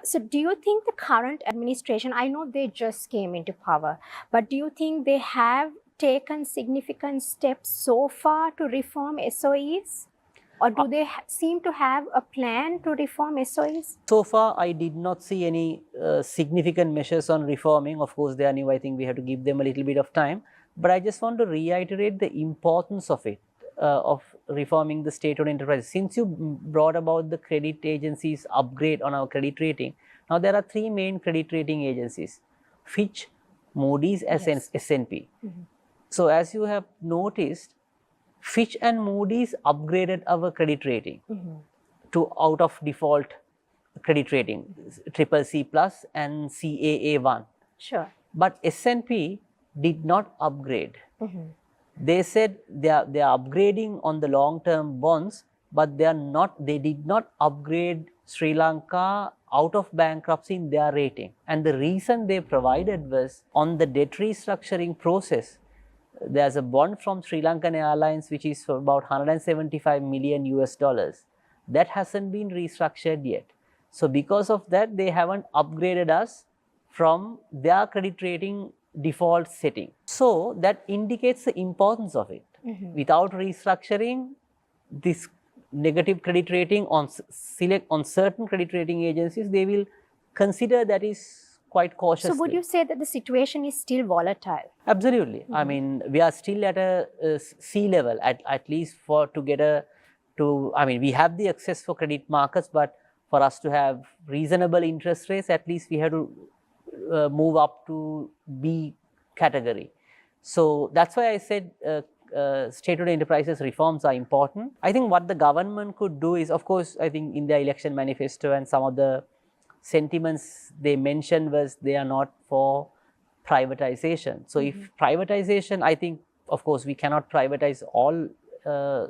So do you think the current administration, I know they just came into power, but do you think they have taken significant steps so far to reform SOEs? Or do they seem to have a plan to reform SOEs? So far, I did not see any significant measures on reforming. Of course, they are new. I think we have to give them a little bit of time. But I just want to reiterate the importance of it, of reforming the state-owned enterprises. Since you brought about the credit agencies upgrade on our credit rating, now there are three main credit rating agencies: Fitch, Moody's, and S&P. So as you have noticed, Fitch and Moody's upgraded our credit rating to out of default credit rating, CCC plus and CAA1. Sure. But S&P did not upgrade. They said they are upgrading on the long-term bonds, but they did not upgrade Sri Lanka out of bankruptcy in their rating. And the reason they provided was on the debt restructuring process. There's a bond from Sri Lankan Airlines which is for about 175 million US dollars. That hasn't been restructured yet. So because of that, they haven't upgraded us from their credit rating default setting. So that indicates the importance of it. Without restructuring, this negative credit rating on certain credit rating agencies, they will consider that is quite cautiously. So would you say that the situation is still volatile? Absolutely. I mean, we are still at a sea level, at least we have the access for credit markets, but for us to have reasonable interest rates, at least we have to move up to B category. So that's why I said state-owned enterprises reforms are important. I think what the government could do is, of course, I think in their election manifesto and some of the sentiments they mentioned was they are not for privatization. So if privatization, I think, of course, we cannot privatize all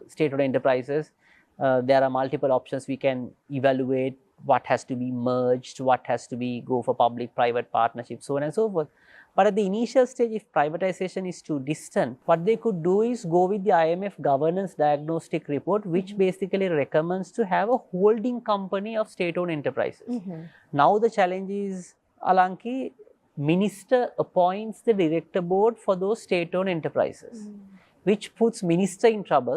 state-owned enterprises. There are multiple options we can evaluate: what has to be merged, what has to be go for public-private partnership, so on and so forth. But at the initial stage, if privatization is too distant, what they could do is go with the IMF governance diagnostic report, which basically recommends to have a holding company of state-owned enterprises. Now the challenge is, Alanki, minister appoints the director board for those state-owned enterprises, which puts minister in trouble.